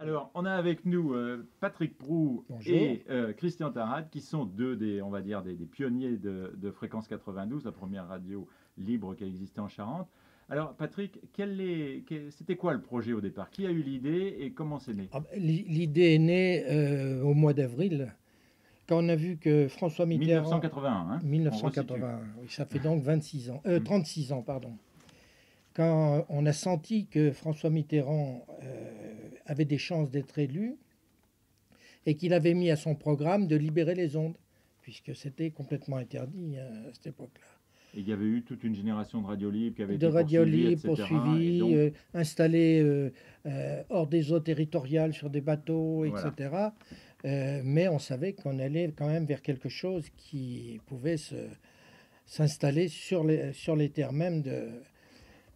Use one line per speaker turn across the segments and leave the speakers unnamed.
Alors, on a avec nous Patrick Proux
Bonjour.
et Christian Tarade, qui sont deux des, on va dire, des pionniers de Fréquence 92, la première radio libre qui a existé en Charente. Alors, Patrick, c'était quoi le projet au départ? Qui a eu l'idée et comment c'est né?
L'idée est née au mois d'avril, quand on a vu que François Mitterrand,
1981, hein, on resitue.
1981, oui, ça fait donc 26 ans, 36 ans, pardon. Quand on a senti que François Mitterrand avait des chances d'être élu et qu'il avait mis à son programme de libérer les ondes, puisque c'était complètement interdit à cette époque-là.
Et il y avait eu toute une génération de radios libres qui avait
De
été
radio
poursuivie,
libre,
etc. Et
poursuivis,
donc,
installés hors des eaux territoriales sur des bateaux,
voilà.
etc. Mais on savait qu'on allait quand même vers quelque chose qui pouvait s'installer sur les terres même de...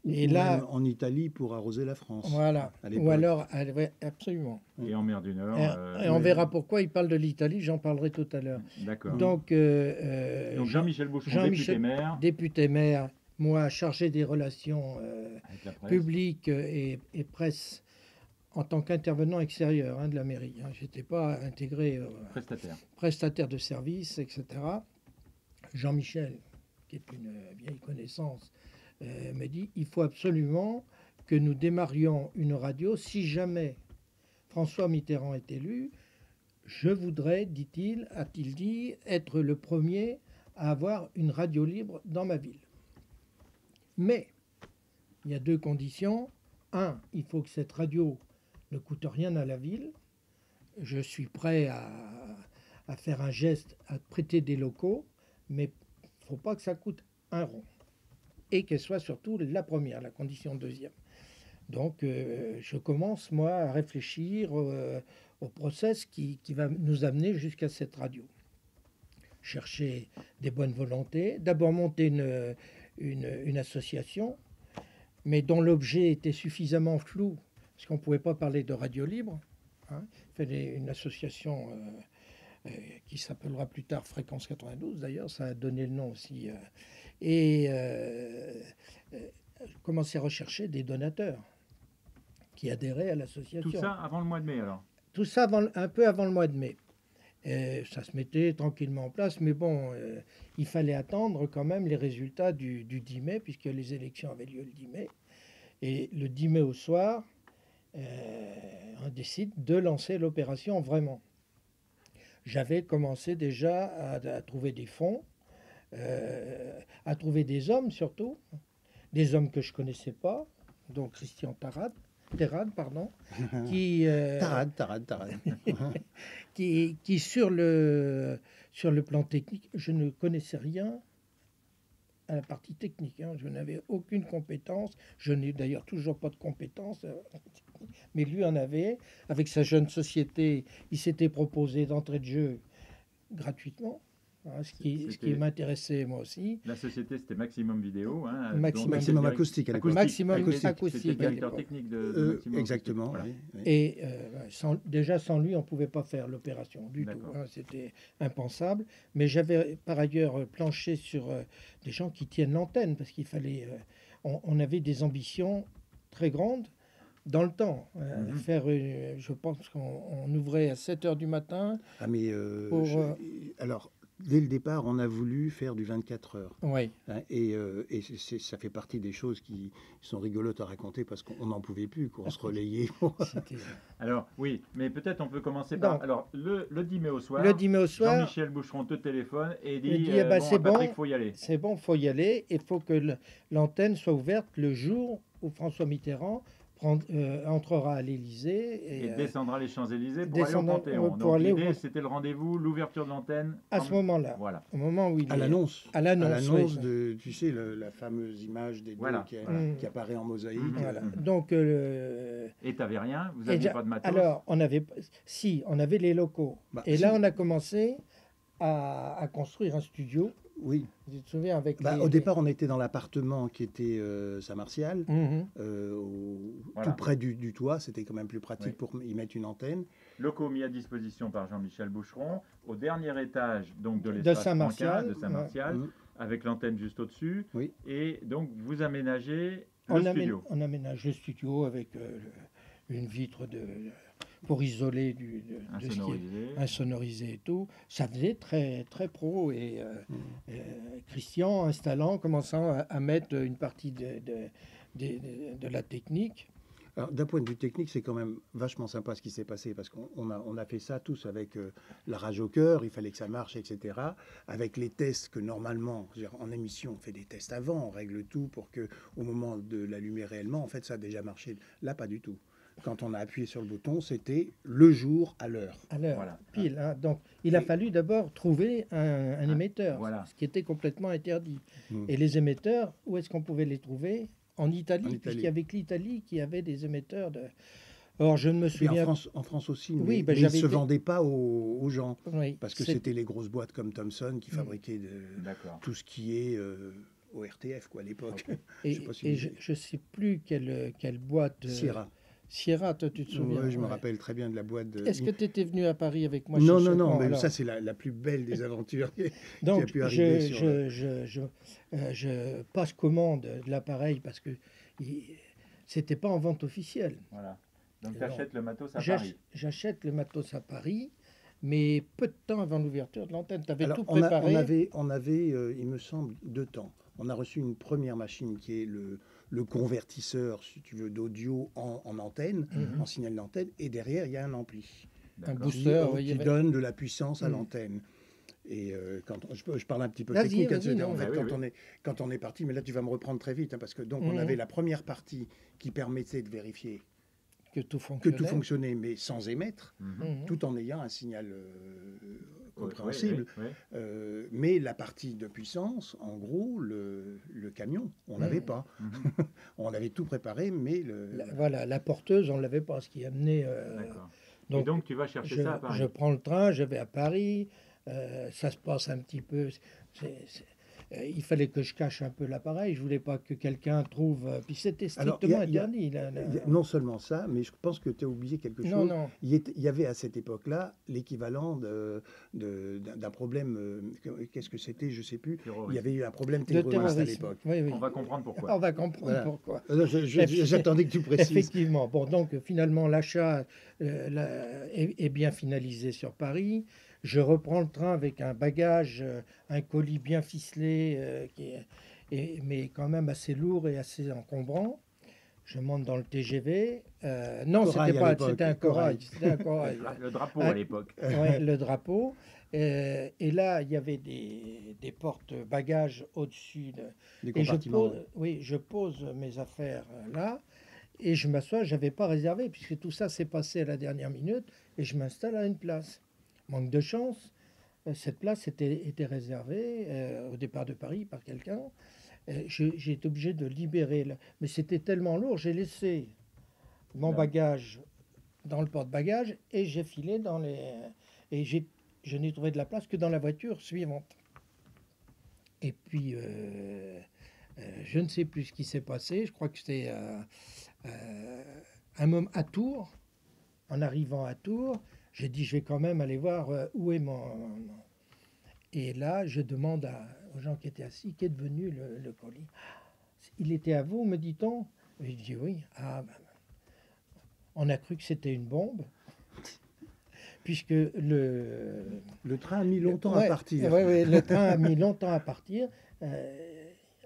Et là, même en Italie pour arroser la France.
Voilà. Ou alors, ouais, absolument.
Et en mer du Nord.
Et on verra pourquoi il parle de l'Italie, j'en parlerai tout à l'heure.
D'accord.
Donc
Jean-Michel Boucheron,
député maire, moi chargé des relations publiques et presse en tant qu'intervenant extérieur de la mairie. Je n'étais pas intégré prestataire de services, etc. Jean-Michel, qui est une vieille connaissance, m'a dit il faut absolument que nous démarrions une radio. Si jamais François Mitterrand est élu, je voudrais, a-t-il dit, être le premier à avoir une radio libre dans ma ville. Mais il y a deux conditions. Un, il faut que cette radio ne coûte rien à la ville. Je suis prêt à faire un geste, à prêter des locaux, mais il ne faut pas que ça coûte un rond. Et qu'elle soit surtout la première, la condition deuxième. Donc je commence, moi, à réfléchir au process qui va nous amener jusqu'à cette radio. Chercher des bonnes volontés. D'abord monter une association, mais dont l'objet était suffisamment flou, parce qu'on ne pouvait pas parler de radio libre. Il fallait une association qui s'appellera plus tard Fréquence 92, d'ailleurs, ça a donné le nom aussi. Commencer à rechercher des donateurs qui adhéraient à l'association.
Tout ça avant le mois de mai, alors?
Tout ça un peu avant le mois de mai. Ça se mettait tranquillement en place, mais bon, il fallait attendre quand même les résultats du 10 mai, puisque les élections avaient lieu le 10 mai. Et le 10 mai au soir, on décide de lancer l'opération vraiment. J'avais commencé déjà à trouver des fonds, à trouver des hommes surtout, des hommes que je ne connaissais pas, dont Christian Tarade, qui qui sur le plan technique, je ne connaissais rien à la partie technique. Je n'avais aucune compétence. Je n'ai d'ailleurs toujours pas de compétence. Mais lui en avait. Avec sa jeune société, il s'était proposé d'entrée de jeu gratuitement. Ce qui m'intéressait moi aussi.
La société, c'était Maximum Vidéo.
Maximum Acoustique.
Maximum Acoustique.
C'était le directeur technique de Maximum.
Exactement.
Voilà.
Oui.
Et déjà, sans lui, on ne pouvait pas faire l'opération du tout. C'était impensable. Mais j'avais par ailleurs planché sur des gens qui tiennent l'antenne, parce qu'il fallait... on avait des ambitions très grandes dans le temps. Faire, je pense qu'on ouvrait à 7 h du matin.
Ah mais alors, dès le départ, on a voulu faire du 24 heures.
Oui.
Et ça fait partie des choses qui sont rigolotes à raconter parce qu'on n'en pouvait plus, qu'on se relayait.
Alors, oui, mais peut-être on peut commencer par... Alors, le 10 mai au soir, Jean-Michel Boucheron te téléphone et dit
c'est bon,
Patrick, il faut y aller.
C'est bon, il faut y aller. Il faut que l'antenne soit ouverte le jour où François Mitterrand entrera à l'Élysée
et descendra les Champs-Élysées pour aller au Panthéon. Donc l'idée, c'était le rendez-vous, l'ouverture de l'antenne.
À ce moment-là,
voilà.
Au moment où il
à l'annonce
oui.
de, tu sais, la fameuse image des deux qui apparaît en mosaïque.
Voilà. Donc,
et tu n'avais rien, vous n'aviez pas de matos?
Alors, on avait les locaux. Là, on a commencé à construire un studio.
Oui.
Je te souviens avec
au départ, on était dans l'appartement qui était Saint-Martial, tout près du toit. C'était quand même plus pratique pour y mettre une antenne.
Locaux mis à disposition par Jean-Michel Boucheron, au dernier étage donc de l'espace Saint-Martial, avec l'antenne juste au-dessus.
Oui.
Et donc, vous aménagez le studio.
On aménage le studio avec une vitre pour isoler de ce qui est insonorisé et tout. Ça faisait très, très pro. Et Christian, installant, commençant à mettre une partie de la technique.
Alors, d'un point de vue technique, c'est quand même vachement sympa ce qui s'est passé, parce qu'on a fait ça tous avec la rage au cœur, il fallait que ça marche, etc. Avec les tests que normalement, en émission, on fait des tests avant, on règle tout pour qu'au moment de l'allumer réellement, en fait, ça a déjà marché. Là, pas du tout. Quand on a appuyé sur le bouton, c'était le jour à l'heure.
À l'heure, voilà. Pile. Hein. Donc, il a fallu d'abord trouver un émetteur, ce qui était complètement interdit. Et les émetteurs, où est-ce qu'on pouvait les trouver ? En Italie, puisqu'il y avait que l'Italie qui avait des émetteurs de... Or, je ne me souviens...
En France aussi, mais ils ne se vendaient pas aux gens, parce que c'était les grosses boîtes comme Thomson qui fabriquaient tout ce qui est au RTF, quoi, à l'époque.
Okay. Je ne sais plus quelle boîte... Sierra, toi, tu te souviens?
Oui, je me rappelle très bien de la boîte de...
Est-ce que tu étais venu à Paris avec moi?
Non, mais alors... ça, c'est la plus belle des aventures
donc,
qui a pu arriver
je passe commande de l'appareil parce que c'était pas en vente officielle.
Voilà. Donc, tu achètes le matos à Paris?
J'achète le matos à Paris, mais peu de temps avant l'ouverture de l'antenne. Tu avais tout préparé?
On avait il me semble, 2 temps. On a reçu une première machine qui est le convertisseur, si tu veux, d'audio en antenne, en signal d'antenne, et derrière, il y a un ampli.
Un booster
qui donne de la puissance à l'antenne. Et je parle un petit peu technique. Quand on est parti, mais là, tu vas me reprendre très vite, hein, parce que donc on avait la première partie qui permettait de vérifier
que tout
fonctionnait, mais sans émettre, tout en ayant un signal compréhensible. Mais la partie de puissance, en gros, le camion, on n'avait pas. On avait tout préparé, mais...
la porteuse, on ne l'avait pas, ce qui amenait...
donc, tu vas chercher ça à Paris?
Je prends le train, je vais à Paris, ça se passe un petit peu... il fallait que je cache un peu l'appareil. Je voulais pas que quelqu'un trouve... Puis c'était strictement interdit.
Non seulement ça, mais je pense que tu as oublié quelque chose.
Non.
Il y avait à cette époque-là l'équivalent d'un problème... Qu'est-ce que c'était? Je ne sais plus.
Terrorisme.
Il y avait eu un problème terroriste à l'époque.
Oui.
On va comprendre pourquoi.
On va comprendre pourquoi.
J'attendais que tu précises.
Effectivement. Bon, donc finalement, l'achat est bien finalisé sur Paris. Je reprends le train avec un bagage, un colis bien ficelé, mais quand même assez lourd et assez encombrant. Je monte dans le TGV. Non, c'était un corail.
Le drapeau à l'époque.
Oui, le drapeau. Et là, il y avait des porte-bagages au-dessus.
Des compartiments.
Je pose mes affaires là. Et je m'assois. Je n'avais pas réservé, puisque tout ça s'est passé à la dernière minute. Et je m'installe à une place. Manque de chance, cette place était réservée au départ de Paris par quelqu'un. J'ai été obligé de libérer, mais c'était tellement lourd, j'ai laissé mon bagage dans le porte-bagages et j'ai filé dans les... Et je n'ai trouvé de la place que dans la voiture suivante. Et puis, je ne sais plus ce qui s'est passé, je crois que c'était un moment à Tours, en arrivant à Tours, j'ai dit, je vais quand même aller voir où est mon... Et là, je demande aux gens qui étaient assis, qu'est devenu le colis? Il était à vous, me dit-on? J'ai dit oui. On a cru que c'était une bombe, puisque le
train a mis longtemps à partir.
Oui, le train a mis longtemps à partir.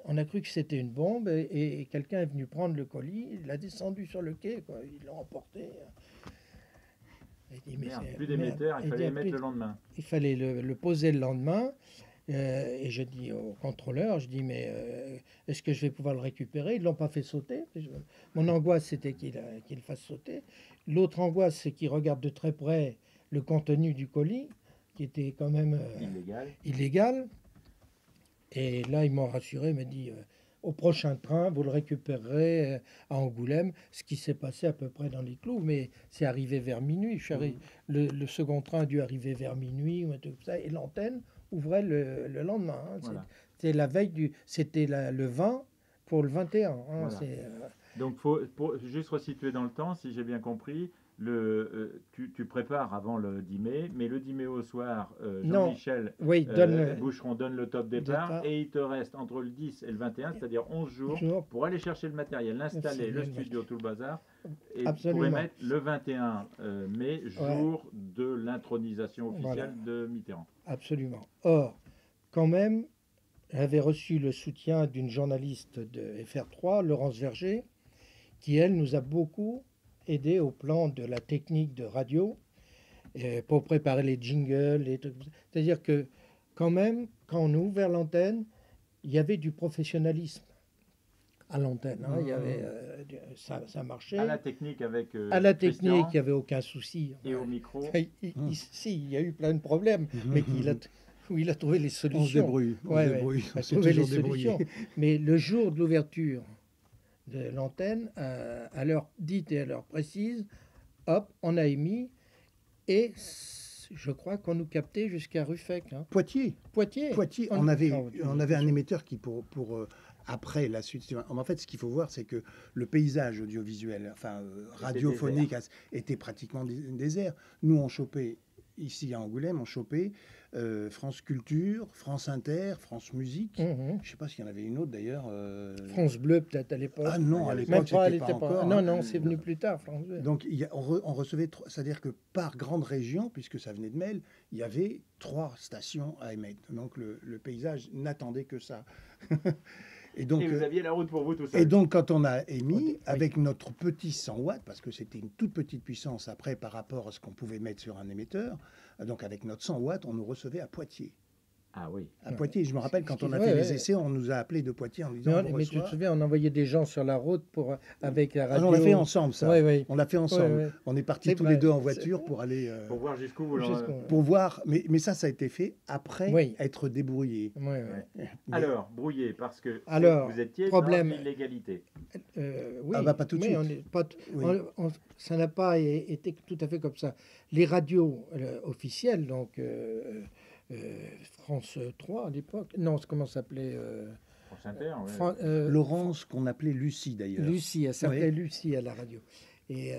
On a cru que c'était une bombe, et quelqu'un est venu prendre le colis, il l'a descendu sur le quai, quoi. Il l'a emporté.
Plus d'émetteur, il fallait émettre le lendemain.
Il fallait le poser le lendemain. Et je dis au contrôleur, je dis, mais est-ce que je vais pouvoir le récupérer? Ils ne l'ont pas fait sauter. Mon angoisse, c'était qu'il le fasse sauter. L'autre angoisse, c'est qu'il regarde de très près le contenu du colis, qui était quand même illégal. Et là, ils m'ont rassuré, m'a dit... au prochain train, vous le récupérerez à Angoulême, ce qui s'est passé à peu près dans les clous, mais c'est arrivé vers minuit. Le second train a dû arriver vers minuit, et l'antenne ouvrait le lendemain. Voilà. C'était la veille c'était le 20 pour le 21.
Voilà. Donc, pour juste resituer dans le temps, si j'ai bien compris, tu prépares avant le 10 mai, mais le 10 mai au soir,
Non.
Jean-Michel
Oui,
Boucheron donne le top départ et il te reste entre le 10 et le 21, c'est-à-dire 11 jours pour aller chercher le matériel, l'installer, le studio, tout le bazar, et pour émettre le 21 mai, jour de l'intronisation officielle de Mitterrand.
Absolument. Or, quand même, j'avais reçu le soutien d'une journaliste de FR3, Laurence Verger, qui, elle, nous a beaucoup aidé au plan de la technique de radio pour préparer les jingles, les trucs. C'est-à-dire que, quand même, quand on a ouvert l'antenne, il y avait du professionnalisme à l'antenne. Hein. Il y avait, ça marchait.
À la technique avec
à la technique, il n'y avait aucun souci.
Et au micro
Si, il y a eu plein de problèmes, mais il a trouvé les solutions.
On se débrouille.
On s'est trouvé les solutions. Mais le jour de l'ouverture de l'antenne, à l'heure dite et à l'heure précise, hop, on a émis, et je crois qu'on nous captait jusqu'à Ruffec. Hein.
Poitiers. On avait un émetteur qui, pour après la suite, en fait, ce qu'il faut voir, c'est que le paysage audiovisuel, enfin radiophonique, était pratiquement désert. Nous, on chopait, ici à Angoulême, on chopait France Culture, France Inter, France Musique. Je ne sais pas s'il y en avait une autre d'ailleurs.
France Bleu peut-être à l'époque.
Ah non, à l'époque, c'était pas encore.
Non, c'est venu plus tard, France Bleu.
Donc on recevait, c'est-à-dire que par grande région, puisque ça venait de Mel, il y avait 3 stations à émettre. Donc le paysage n'attendait que ça.
Et vous aviez la route pour vous tout seul.
Et donc, quand on a émis, avec notre petit 100 watts, parce que c'était une toute petite puissance après par rapport à ce qu'on pouvait mettre sur un émetteur, donc avec notre 100 watts, on nous recevait à Poitiers.
Ah oui.
À Poitiers, je me rappelle, quand on a fait les essais, on nous a appelés de Poitiers en disant...
Mais tu te souviens, on envoyait des gens sur la route avec la radio.
On l'a fait ensemble, ça. On l'a fait ensemble.
Ouais.
On est partis tous les deux en voiture pour aller...
pour voir jusqu'où vous
Pour voir, mais ça a été fait après être débrouillé.
Alors, brouillé, parce que vous étiez dans l'illégalité.
Oui,
ah bah pas tout de suite.
Ça n'a pas été tout à fait comme ça. Les radios officielles, donc... France 3 à l'époque. Non, comment ça s'appelait
France Inter,
Laurence, qu'on appelait Lucie d'ailleurs.
Lucie, elle s'appelait Lucie à la radio. Et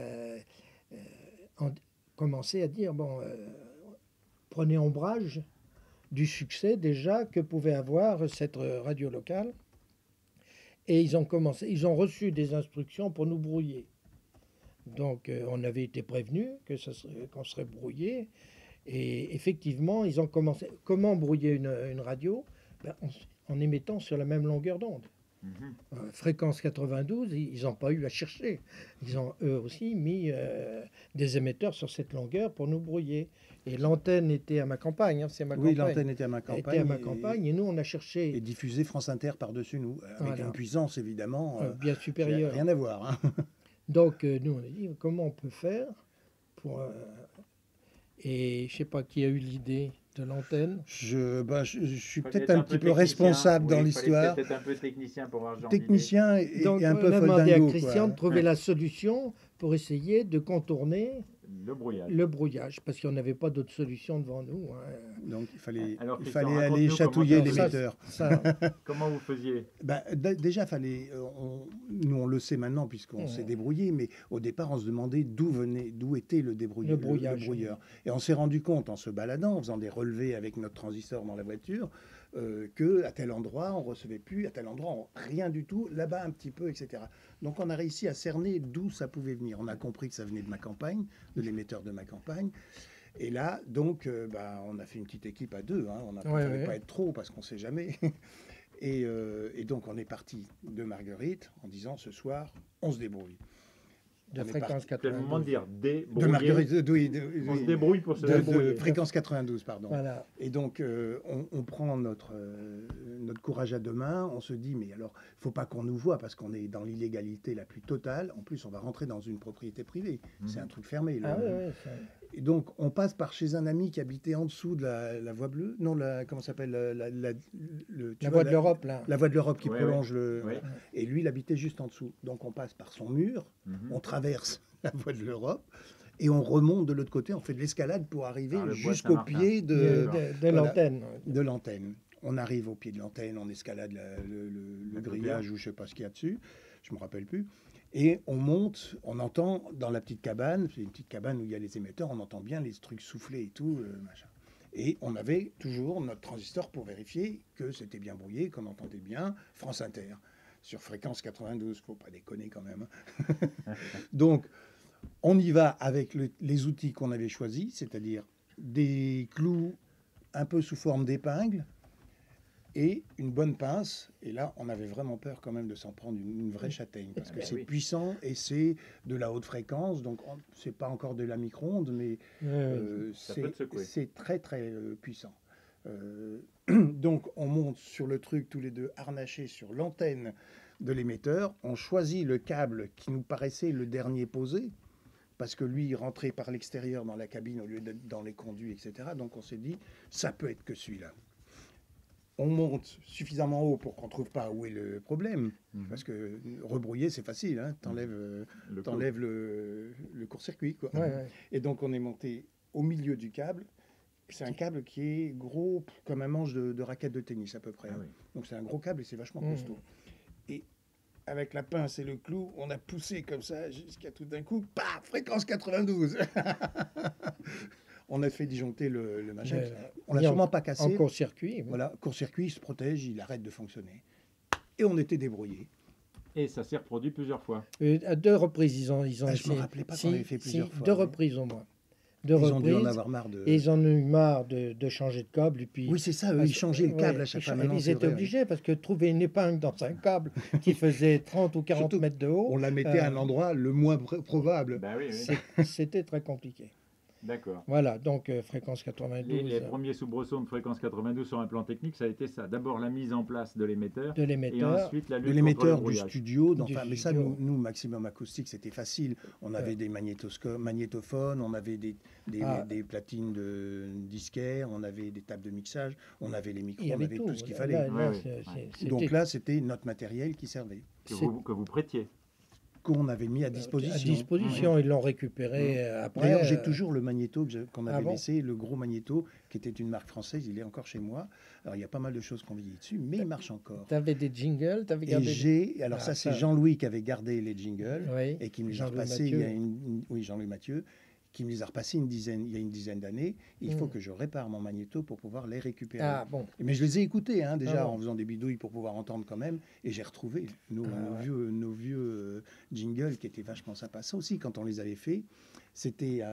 on commençait à dire, prenez ombrage du succès déjà que pouvait avoir cette radio locale. Et ils ont reçu des instructions pour nous brouiller. Donc on avait été prévenus qu'on serait brouillé. Et effectivement, ils ont commencé. Comment brouiller une radio? En émettant sur la même longueur d'onde. Fréquence 92, ils n'ont pas eu à chercher. Ils ont eux aussi mis des émetteurs sur cette longueur pour nous brouiller. Et l'antenne était à ma campagne. C'est ma campagne.
Oui, l'antenne était à ma campagne.
Et nous, on a cherché.
Et diffusé France Inter par-dessus nous, avec une puissance évidemment
bien supérieure.
Rien à voir. Hein.
Donc, nous, on a dit comment on peut faire pour. Et je ne sais pas qui a eu l'idée de l'antenne.
Je suis peut-être un petit peu responsable dans l'histoire.
Peut-être un peu technicien pour avoir genre
technicien et un peu
on a demandé à
Foldingo,
Christian de trouver la solution pour essayer de contourner
le
brouillage, parce qu'on n'avait pas d'autre solution devant nous. Hein.
Donc il fallait aller chatouiller l'émetteur.
Comment vous faisiez?
Déjà, nous on le sait maintenant puisqu'on s'est débrouillé, mais au départ on se demandait d'où était le brouilleur. Et on s'est rendu compte en se baladant, en faisant des relevés avec notre transistor dans la voiture, que à tel endroit on recevait plus, à tel endroit rien du tout, là-bas un petit peu, etc. Donc on a réussi à cerner d'où ça pouvait venir. On a compris que ça venait de ma campagne, de l'émetteur de ma campagne. Et là, donc, on a fait une petite équipe à 2. Hein. On ne pouvait pas être trop parce qu'on ne sait jamais. Et donc on est parti de Marguerite en disant ce soir on se débrouille.
De fréquence 92.
C'est le moment de dire débrouiller.
De Marguerite,
on se débrouille pour se débrouiller.
De fréquence 92, pardon.
Voilà.
Et donc, on prend notre courage à deux mains. On se dit, mais alors, il ne faut pas qu'on nous voie parce qu'on est dans l'illégalité la plus totale. En plus, on va rentrer dans une propriété privée. C'est un truc fermé. Là. Et donc, on passe par chez un ami qui habitait en dessous de la voie bleue. Non, comment ça s'appelle
la voie de l'Europe, là.
La voie de l'Europe qui prolonge le... Ouais. Et lui, il habitait juste en dessous. Donc, on passe par son mur, on traverse la voie de l'Europe et on remonte de l'autre côté. On fait de l'escalade pour arriver jusqu'au pied de
l'antenne.
De l'antenne. On arrive au pied de l'antenne, on escalade le grillage ou je ne sais pas ce qu'il y a dessus. Je ne me rappelle plus. Et on monte, on entend dans la petite cabane, c'est une petite cabane où il y a les émetteurs, on entend bien les trucs souffler et tout, machin. Et on avait toujours notre transistor pour vérifier que c'était bien brouillé, qu'on entendait bien France Inter sur fréquence 92, faut pas déconner quand même. Donc, on y va avec les outils qu'on avait choisis, c'est-à-dire des clous un peu sous forme d'épingle et une bonne pince. Et là, on avait vraiment peur quand même de s'en prendre une vraie châtaigne, parce que c'est puissant et c'est de la haute fréquence, donc c'est pas encore de la micro-onde, mais c'est très très puissant. Donc on monte sur le truc tous les deux harnachés sur l'antenne de l'émetteur, on choisit le câble qui nous paraissait le dernier posé, parce que lui, il rentrait par l'extérieur dans la cabine au lieu d'être dans les conduits, etc. Donc on s'est dit, ça peut être que celui-là. On monte suffisamment haut pour qu'on ne trouve pas où est le problème, parce que rebrouiller, c'est facile, hein, t'enlèves le court-circuit, quoi. Et donc on est monté au milieu du câble. C'est un câble qui est gros comme un manche de raquette de tennis à peu près. Hein. Donc c'est un gros câble et c'est vachement costaud. Et avec la pince et le clou, on a poussé comme ça jusqu'à tout d'un coup, paf, fréquence 92. On a fait disjoncter le machin. On l'a sûrement pas cassé.
En court-circuit.
Voilà, court-circuit, il se protège, il arrête de fonctionner. Et on était débrouillés.
Et ça s'est reproduit plusieurs fois.
À 2 reprises, ils ont
je ne me rappelais pas qu'on avait fait plusieurs fois.
2 reprises au moins.
Ils ont dû en avoir marre de...
Et ils en ont eu marre de changer de câble. Et puis,
oui, c'est ça, eux, ils changeaient le câble à chaque fois.
Ils étaient obligés, parce que trouver une épingle dans un câble qui faisait 30 ou 40 mètres de haut...
On la mettait à un endroit le moins probable.
Bah oui.
C'était très compliqué.
D'accord.
Voilà, donc fréquence 92.
Les premiers soubresauts de fréquence 92 sur un plan technique, ça a été ça. D'abord la mise en place de l'émetteur. Et ensuite la lutte contre le brouillage.
Du studio. Mais ça, nous, Maximum Acoustique, c'était facile. On avait des magnétophones, on avait des platines de disquaires, on avait des tables de mixage, on avait les micros, on avait tout ce qu'il fallait. Donc là, c'était notre matériel qui servait.
Que vous prêtiez.
Qu'on avait mis à disposition.
Ils l'ont récupéré après.
D'ailleurs, j'ai toujours le magnéto qu'on avait laissé, le gros magnéto, qui était une marque française, il est encore chez moi. Alors, il y a pas mal de choses qu'on vieillit dessus, mais il marche encore.
Tu avais des jingles,
Alors ça, c'est Jean-Louis qui avait gardé les jingles et qui me les a repassés, Jean-Louis Mathieu, qui me les a repassés il y a une dizaine d'années. Il faut que je répare mon magnéto pour pouvoir les récupérer. Mais je les ai écoutés déjà en faisant des bidouilles pour pouvoir entendre quand même. Et j'ai retrouvé nos vieux jingles qui étaient vachement sympas. Ça aussi, quand on les avait faits, c'était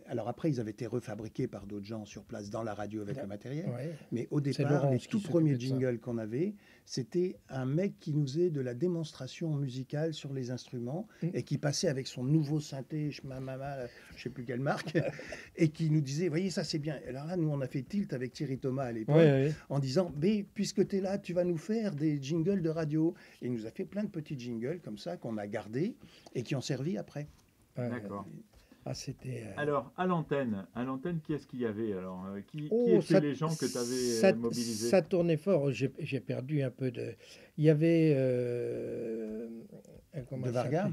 alors après, ils avaient été refabriqués par d'autres gens sur place dans la radio avec le matériel. Mais au départ, les tout premiers jingles qu'on avait, c'était un mec qui nous faisait de la démonstration musicale sur les instruments et qui passait avec son nouveau synthé, je ne sais plus quelle marque, et qui nous disait, voyez, ça c'est bien. Alors là, nous, on a fait tilt avec Thierry Thomas à l'époque en disant, mais puisque tu es là, tu vas nous faire des jingles de radio. Et il nous a fait plein de petits jingles comme ça qu'on a gardés et qui ont servi après.
D'accord.
C'était.
Alors, à l'antenne, qui est-ce qu'il y avait alors qui étaient les gens que tu avais mobilisés?
Ça tournait fort. J'ai perdu un peu de. Il y avait.
De Varga.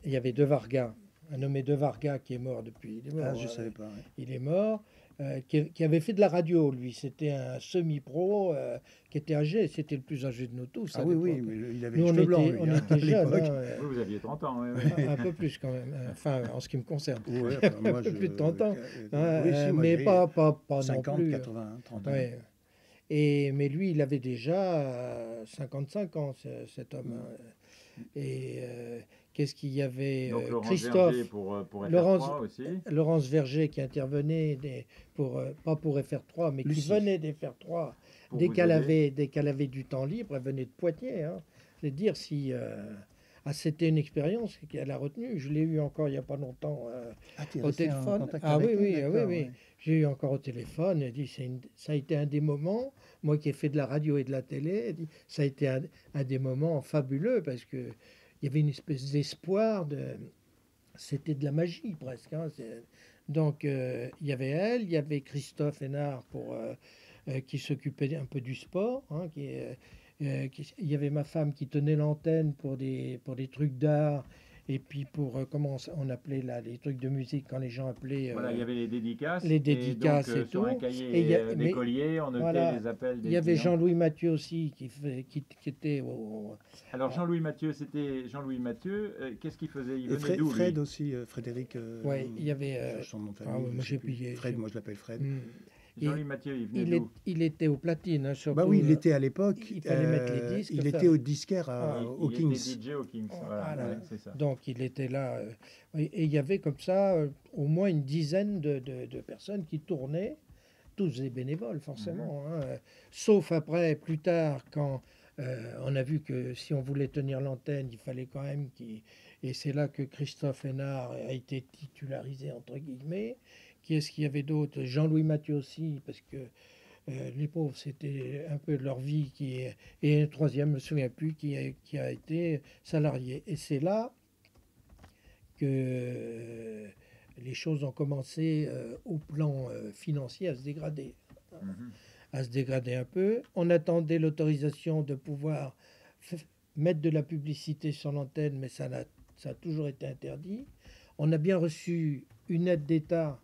Il y avait De Varga, un nommé De Varga qui est mort depuis. Il est mort,
je ne savais pas.
Il est mort. Qui avait fait de la radio, lui. C'était un semi-pro qui était âgé. C'était le plus âgé de nous tous.
Oui, mais il avait les cheveux blancs.
On était jeunes.
Vous aviez 30 ans.
Un peu plus quand même. Enfin, en ce qui me concerne.
Moi,
un peu plus de 30 ans.
Mais
pas
50,
non plus.
80, 30 ans.
Mais lui, il avait déjà 55 ans, cet homme. Et qu'est-ce qu'il y avait?
Donc,
Christophe,
Verger pour FR3 aussi.
Laurence Verger qui intervenait pas pour FR3, mais qui venait des FR3 dès qu'elle avait du temps libre. Elle venait de Poitiers. Hein. C'est dire si c'était une expérience qu'elle a retenue. Je l'ai eu encore il n'y a pas longtemps au téléphone. Oui. J'ai eu encore au téléphone. Elle dit ça a été un des moments. Moi qui ai fait de la radio et de la télé, elle dit, ça a été un des moments fabuleux parce que il y avait une espèce d'espoir, c'était de la magie presque. Hein. Donc il y avait elle, il y avait Christophe Hénard qui s'occupait un peu du sport. Hein, il y avait ma femme qui tenait l'antenne pour des trucs d'art Et puis pour, comment on appelait là, les trucs de musique, quand les gens appelaient...
Voilà, il y avait les dédicaces.
Les dédicaces et,
donc, sur
tout.
un cahier d'écolier, on notait
voilà,
les appels des
Il y avait
clients.
Jean-Louis Mathieu aussi, qui était...
Alors Jean-Louis Mathieu, c'était Jean-Louis Mathieu. Qu'est-ce qu'il faisait? Il
et
venait d'où,
Fred aussi, Frédéric.
Oui, il y avait...
son nom de famille,
moi j'ai plié.
Fred, moi je l'appelle Fred.
Jean-Louis Mathieu, il venait d'où?
Il était au platine, hein, surtout.
Bah oui, il était à l'époque.
Il fallait mettre les disques.
Il était au disquaire au
Il
Kings.
était DJ au Kings. Voilà, ouais, c'est ça.
Donc il était là. Et il y avait comme ça au moins une dizaine de personnes qui tournaient, tous des bénévoles forcément. Sauf après, plus tard, quand on a vu que si on voulait tenir l'antenne, il fallait quand même qu'il... Et c'est là que Christophe Hénard a été titularisé, entre guillemets. Qui est-ce qu'il y avait d'autre? Jean-Louis Mathieu aussi, parce que les pauvres, c'était un peu de leur vie. Et un troisième, je ne me souviens plus, qui a été salarié. Et c'est là que les choses ont commencé au plan financier à se dégrader. À se dégrader un peu. On attendait l'autorisation de pouvoir mettre de la publicité sur l'antenne, mais ça a toujours été interdit. On a bien reçu une aide d'État,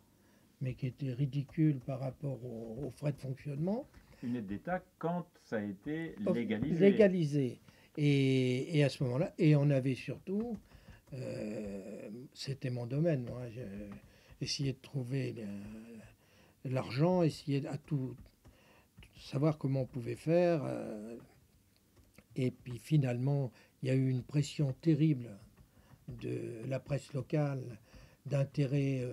mais qui était ridicule par rapport aux frais de fonctionnement.
Une aide d'État quand ça a été légalisé.
Légalisé. Et à ce moment-là, et on avait surtout, c'était mon domaine, moi, essayer de trouver l'argent, essayer à tout savoir comment on pouvait faire. Et puis finalement, il y a eu une pression terrible de la presse locale, d'intérêt...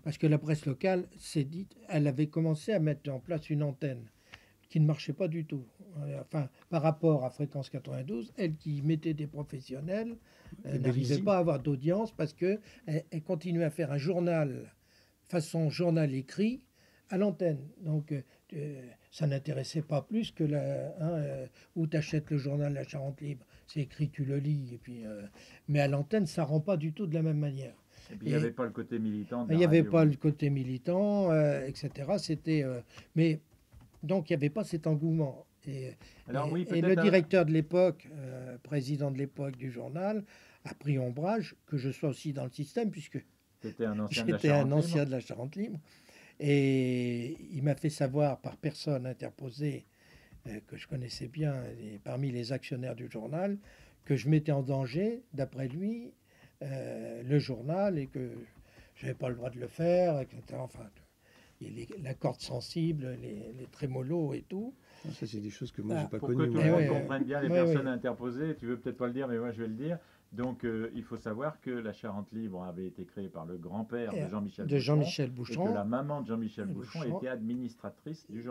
parce que la presse locale s'est dit, elle avait commencé à mettre en place une antenne qui ne marchait pas du tout. Enfin, par rapport à Fréquence 92, elle qui mettait des professionnels n'arrivait pas à avoir d'audience parce que elle continuait à faire un journal façon journal écrit à l'antenne. Donc ça n'intéressait pas plus que où tu achètes le journal La Charente Libre. C'est écrit, tu le lis. Et puis, mais à l'antenne, ça rend pas du tout de la même manière.
Et puis il n'y avait pas le côté militant.
Il n'y avait pas le côté militant, etc. C'était, mais donc il n'y avait pas cet engouement. Et le directeur de l'époque, président de l'époque du journal, a pris ombrage que je sois aussi dans le système, puisque
j'étais un ancien
de la Charente Libre. Et il m'a fait savoir par personne interposée que je connaissais bien parmi les actionnaires du journal que je mettais en danger, d'après lui, le journal, et que je n'avais pas le droit de le faire, etc. Enfin, la corde sensible, les trémolos et tout.
Ça, c'est des choses que moi, je n'ai pas connues.
Pour que tout le monde comprenne bien les personnes interposées, tu veux peut-être pas le dire, mais moi, je vais le dire. Donc, il faut savoir que la Charente Libre avait été créée par le grand-père de Jean-Michel Bouchron, et que la maman de Jean-Michel Bouchron était administratrice du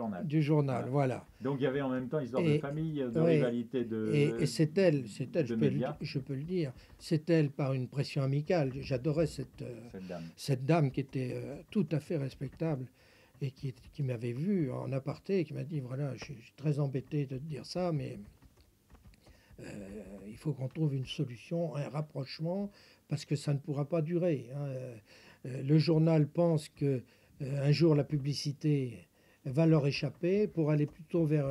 journal.
Voilà.
Donc, il y avait en même temps histoire de famille, de rivalité
et c'est elle, je peux le dire, c'est elle par une pression amicale. J'adorais cette dame qui était tout à fait respectable et qui m'avait vu en aparté et qui m'a dit, voilà, je suis très embêté de te dire ça, mais... il faut qu'on trouve une solution, un rapprochement, parce que ça ne pourra pas durer. Le journal pense que un jour la publicité va leur échapper pour aller plutôt vers...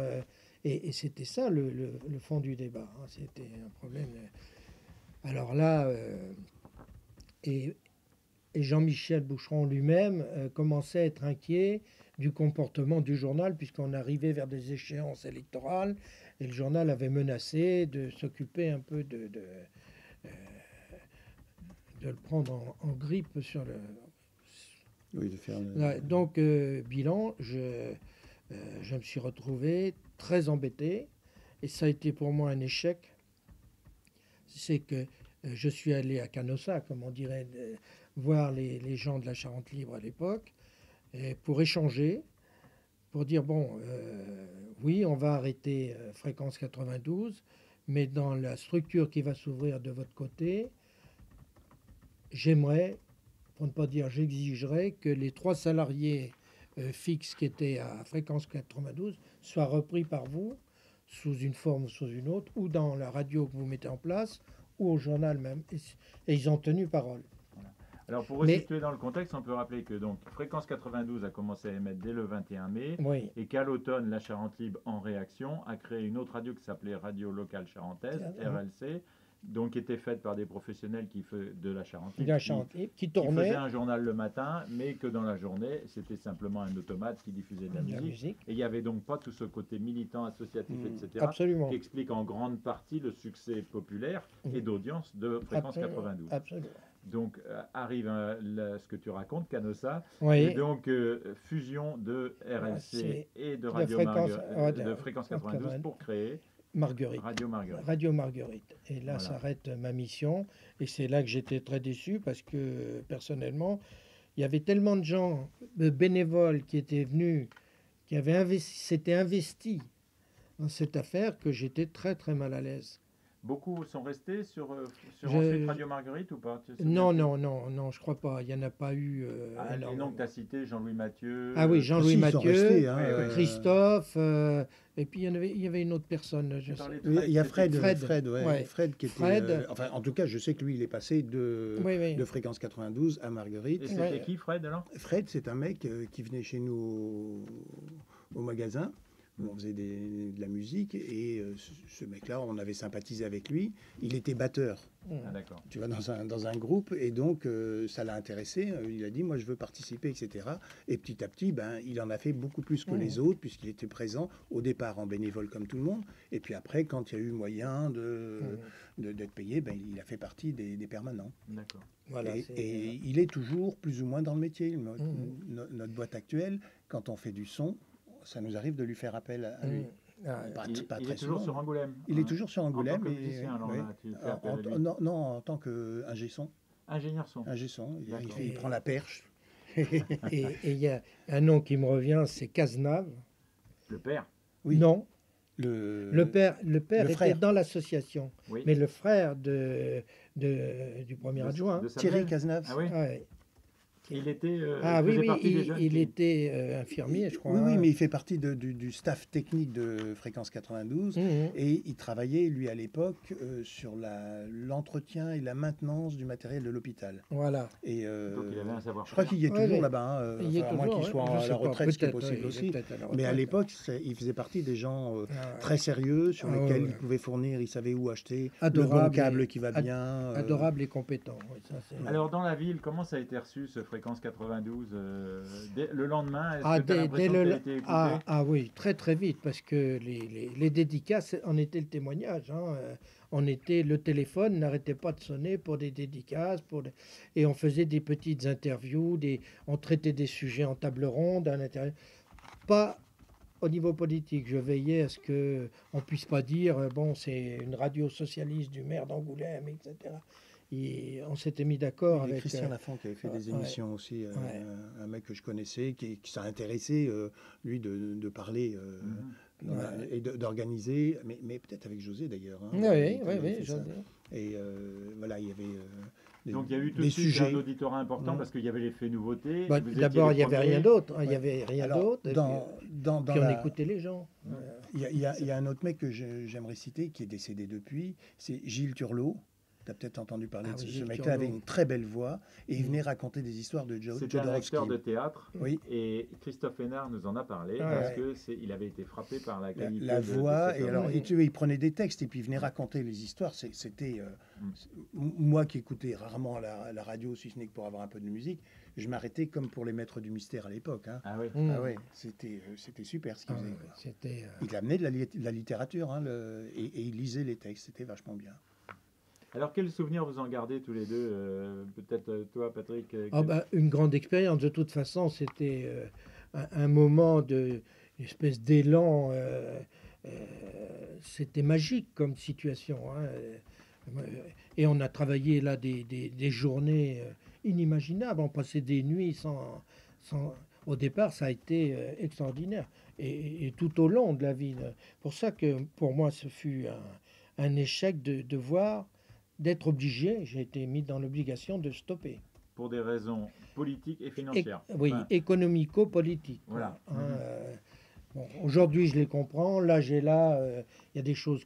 et c'était ça le fond du débat. C'était un problème. Alors là, et Jean-Michel Bouchron lui-même commençait à être inquiet du comportement du journal, puisqu'on arrivait vers des échéances électorales. Et le journal avait menacé de s'occuper un peu de le prendre en grippe sur le...
Oui, de faire
donc, bilan, je me suis retrouvé très embêté. Et ça a été pour moi un échec. C'est que je suis allé à Canossa, comme on dirait, voir les gens de la Charente Libre à l'époque, pour échanger, pour dire, bon, oui, on va arrêter Fréquence 92, mais dans la structure qui va s'ouvrir de votre côté, j'aimerais, pour ne pas dire j'exigerais, que les 3 salariés fixes qui étaient à Fréquence 92 soient repris par vous, sous une forme ou sous une autre, ou dans la radio que vous mettez en place, ou au journal même. Et ils ont tenu parole.
Alors pour resituer dans le contexte, on peut rappeler que donc Fréquence 92 a commencé à émettre dès le 21 mai et qu'à l'automne, la Charente Libre, en réaction, a créé une autre radio qui s'appelait Radio Locale Charentaise, RLC, donc qui était faite par des professionnels de la Charente
qui tournaient.
Qui faisaient un journal le matin, mais que dans la journée, c'était simplement un automate qui diffusait de la musique. Et il n'y avait donc pas tout ce côté militant, associatif, etc.,
absolument.
qui explique en grande partie le succès populaire et d'audience de Fréquence 92.
Absolument.
Donc arrive ce que tu racontes, Canossa,
oui.
Et donc fusion de RLC et de Fréquence 92 pour créer Radio
Marguerite. Et là s'arrête ma mission. Et c'est là que j'étais très déçu parce que personnellement, il y avait tellement de gens, de bénévoles qui étaient venus, qui s'étaient investis dans cette affaire que j'étais très très mal à l'aise.
Beaucoup sont restés sur ensuite Radio Marguerite ou pas?
Non, je crois pas. Il n'y en a pas eu.
Les noms que tu as cités, Jean-Louis Mathieu.
Ah oui, Jean-Louis Mathieu,
restés,
Christophe, et puis il y avait une autre personne.
Il y a Fred qui était. Enfin, en tout cas, je sais que lui, il est passé de Fréquence 92 à Marguerite.
Et c'était qui, Fred, alors?
Fred, c'est un mec qui venait chez nous au magasin. On faisait de la musique et ce mec-là, on avait sympathisé avec lui. Il était batteur, tu vois, dans un groupe et donc ça l'a intéressé. Il a dit, moi je veux participer, etc. Et petit à petit, il en a fait beaucoup plus que les autres puisqu'il était présent au départ en bénévole comme tout le monde. Et puis après, quand il y a eu moyen d'être payé, il a fait partie des permanents.
D'accord.
Voilà, et il est toujours plus ou moins dans le métier. Notre boîte actuelle, quand on fait du son, ça nous arrive de lui faire appel à lui.
Il est toujours sur Angoulême.
Il est toujours sur Angoulême.
En tant que musicien, alors là, tu fais appel à lui.
Non, en tant qu'ingé son.
Ingénieur son.
Ingé son. Il prend la perche.
Et il y a un nom qui me revient, c'est Cazenave.
Le père?
Oui. Non.
Le
père était dans l'association.
Oui.
Mais le frère du premier adjoint.
Thierry Cazenave.
Ah oui.
Ouais.
Il était,
il était infirmier, je crois.
Oui, mais il fait partie du staff technique de Fréquence 92 et il travaillait, lui, à l'époque, sur l'entretien et la maintenance du matériel de l'hôpital.
Voilà.
Et,
donc il avait un savoir-faire.
Je crois qu'il y est toujours là-bas, à moins qu'il soit à la retraite, ce qui est possible aussi. Mais à l'époque, il faisait partie des gens très sérieux sur lesquels il pouvait fournir, il savait où acheter, le bon câble qui va bien.
Adorable et compétent.
Alors dans la ville, comment ça a été reçu ce Fréquence 92 le lendemain, est-ce que tu as l'impression qu'elle a été écoutée?
Oui, très très vite, parce que les dédicaces en étaient le témoignage. Le téléphone n'arrêtait pas de sonner pour des dédicaces, et on faisait des petites interviews, on traitait des sujets en table ronde à l'intérieur. Pas au niveau politique, je veillais à ce qu'on ne puisse pas dire c'est une radio socialiste du maire d'Angoulême, etc. Et on s'était mis d'accord avec
Christian Lafont qui avait fait des émissions aussi, un mec que je connaissais, qui s'est intéressé, lui, de parler et d'organiser, mais peut-être avec José d'ailleurs.
Oui, José.
Et voilà, il y avait
donc il y a eu tout de suite un auditorat important parce qu'il y avait l'effet nouveauté.
D'abord, il n'y avait rien d'autre. Il n'y avait rien d'autre.
Puis
on écoutait les gens.
Il y a un autre mec que j'aimerais citer, qui est décédé depuis, c'est Gilles Turlot. Tu as peut-être entendu parler de ce mec-là, avait une très belle voix et il venait raconter des histoires de Jodorowsky.
C'était un acteur de théâtre et Christophe Hénard nous en a parlé parce qu'il avait été frappé par la qualité
la voix. Et alors, il prenait des textes et puis il venait raconter les histoires. C'était moi qui écoutais rarement la radio, si ce n'est que pour avoir un peu de musique, je m'arrêtais comme pour les maîtres du mystère à l'époque.
Ah oui.
C'était super ce qu'il faisait. Il amenait de la littérature et il lisait les textes. C'était vachement bien.
Alors, quels souvenirs vous en gardez tous les deux? Peut-être toi, Patrick?
Une grande expérience. De toute façon, c'était un moment une espèce d'élan. C'était magique comme situation. Et on a travaillé là des journées inimaginables. On passait des nuits sans... Au départ, ça a été extraordinaire. Et tout au long de la vie. Pour ça que, pour moi, ce fut un échec de voir... d'être obligé, j'ai été mis dans l'obligation de stopper.
Pour des raisons politiques et financières.
Économico-politiques.
Voilà.
Aujourd'hui, je les comprends. Là, il y a des choses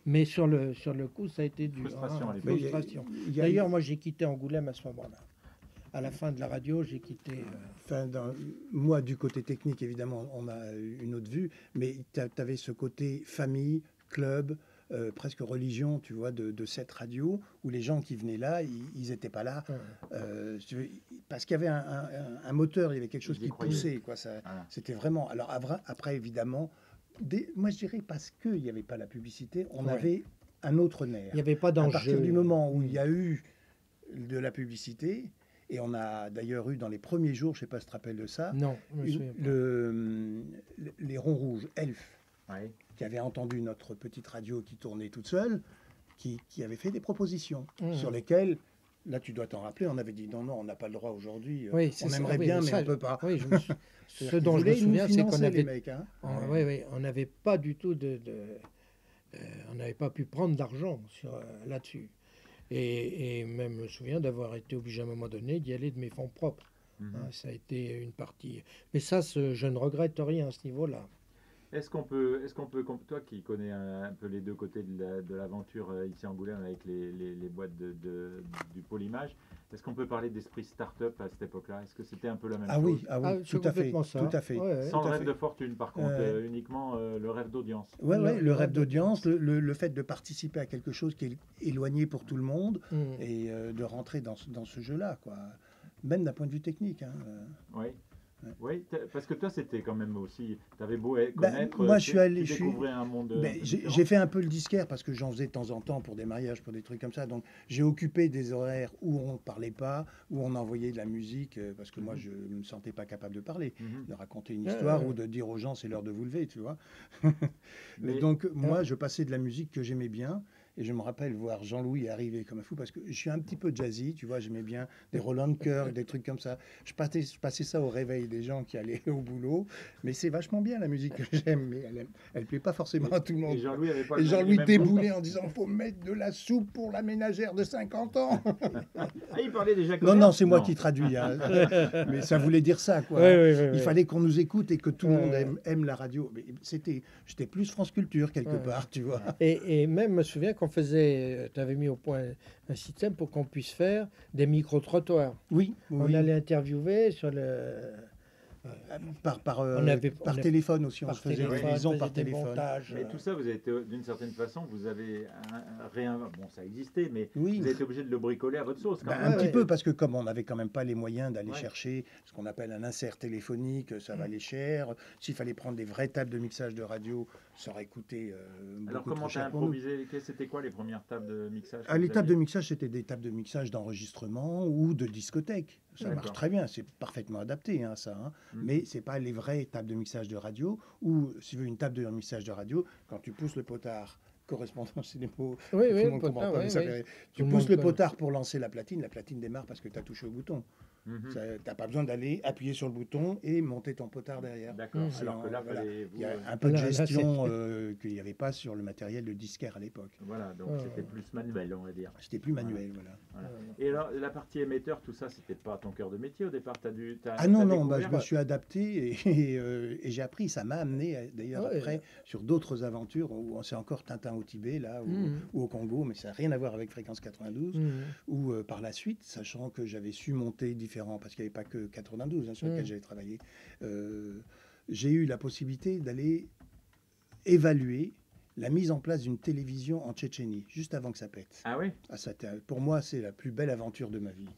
mais sur le coup, ça a été dur.
Frustration.
D'ailleurs, moi, j'ai quitté Angoulême à ce moment-là. À la fin de la radio, j'ai quitté...
Moi, du côté technique, évidemment, on a une autre vue, mais tu avais ce côté famille, club... presque religion, tu vois, de cette radio, où les gens qui venaient là, ils n'étaient pas là, parce qu'il y avait un moteur, il y avait quelque chose qui poussait, quoi. C'était vraiment... Alors après, évidemment, moi je dirais parce qu'il n'y avait pas la publicité, on avait un autre nerf.
Il n'y avait pas d'enjeu.
À partir du moment où il y a eu de la publicité, et on a d'ailleurs eu dans les premiers jours, je ne sais pas si tu te rappelles de ça,
non,
les ronds rouges, Elf, qui avait entendu notre petite radio qui tournait toute seule, qui avait fait des propositions sur lesquelles, là tu dois t'en rappeler, on avait dit non, on n'a pas le droit aujourd'hui, on aimerait bien, mais on ne peut pas.
Oui, ce dont je me souviens, c'est qu'on avait...
mecs, hein.
On n'avait pas du tout on n'avait pas pu prendre d'argent là-dessus. Et même je me souviens d'avoir été obligé à un moment donné d'y aller de mes fonds propres. Ça a été une partie. Mais ça, je ne regrette rien à ce niveau-là.
Est-ce qu'on peut, toi qui connais un peu les deux côtés de l'aventure ici en Angoulême avec les boîtes du Polymage, est-ce qu'on peut parler d'esprit start-up à cette époque-là? Est-ce que c'était un peu la même chose?
Ah oui, tout à fait.
Sans le rêve de fortune, par contre, uniquement le rêve d'audience.
Oui, le rêve d'audience, le fait de participer à quelque chose qui est éloigné pour tout le monde et de rentrer dans ce jeu-là, quoi. Même d'un point de vue technique. Hein.
Oui, parce que toi, c'était quand même aussi... Tu avais beau connaître,
moi,
tu découvrais un monde...
j'ai fait un peu le disquaire parce que j'en faisais de temps en temps pour des mariages, pour des trucs comme ça. Donc, j'ai occupé des horaires où on ne parlait pas, où on envoyait de la musique, parce que moi, je ne me sentais pas capable de parler, de raconter une histoire ou de dire aux gens, c'est l'heure de vous lever, tu vois. Donc, moi, je passais de la musique que j'aimais bien. Et je me rappelle voir Jean-Louis arriver comme un fou, parce que je suis un petit peu jazzy, tu vois, j'aimais bien des Roland Kirk, des trucs comme ça. Je passais ça au réveil des gens qui allaient au boulot, mais c'est vachement bien la musique que j'aime, mais elle plaît pas forcément à tout le monde.
Et
Jean-Louis déboulait en disant, faut mettre de la soupe pour la ménagère de 50 ans.
Il parlait déjà comme
Non, c'est moi qui traduis, hein. Mais ça voulait dire ça, quoi. Il fallait qu'on nous écoute et que tout le monde aime la radio. J'étais plus France Culture quelque part, tu vois.
Et même, je me souviens qu'on faisait, tu avais mis au point un système pour qu'on puisse faire des micro-trottoirs.
Oui.
On allait interviewer sur le...
par téléphone aussi, on se faisait des liaisons par téléphone.
Mais tout ça, vous avez été, d'une certaine façon, vous avez bon, ça existait, mais vous avez été obligé de le bricoler à votre sauce.
Un petit peu, parce que comme on n'avait quand même pas les moyens d'aller chercher ce qu'on appelle un insert téléphonique, ça valait cher. S'il fallait prendre des vraies tables de mixage de radio, ça aurait coûté
Alors comment tu as improvisé? C'était quoi les premières tables de mixage?
Les tables de mixage, c'était des tables de mixage d'enregistrement ou de discothèque. Ça marche très bien, c'est parfaitement adapté, hein, ça. Hein. Mais ce n'est pas les vraies tables de mixage de radio, ou si tu veux une table de mixage de radio, quand tu pousses le potard, correspondant, c'est des mots, tu pousses le potard pour lancer la platine démarre parce que tu as touché au bouton. Tu n'as pas besoin d'aller appuyer sur le bouton et monter ton potard derrière.
D'accord. Alors que là,
il y a un peu de gestion qu'il n'y avait pas sur le matériel de disquaire à l'époque.
Voilà, donc c'était plus manuel, on va dire.
C'était plus manuel, voilà.
Et alors, la partie émetteur, tout ça, c'était pas ton cœur de métier au départ?
Non, je me suis adapté et j'ai appris. Ça m'a amené d'ailleurs après sur d'autres aventures où c'est encore Tintin au Tibet, là, ou au Congo, mais ça n'a rien à voir avec Fréquence 92. Ou par la suite, sachant que j'avais su monter parce qu'il n'y avait pas que 92 sur lequel j'avais travaillé, j'ai eu la possibilité d'aller évaluer la mise en place d'une télévision en Tchétchénie, juste avant que ça pète.
Ah oui?
Pour moi, c'est la plus belle aventure de ma vie.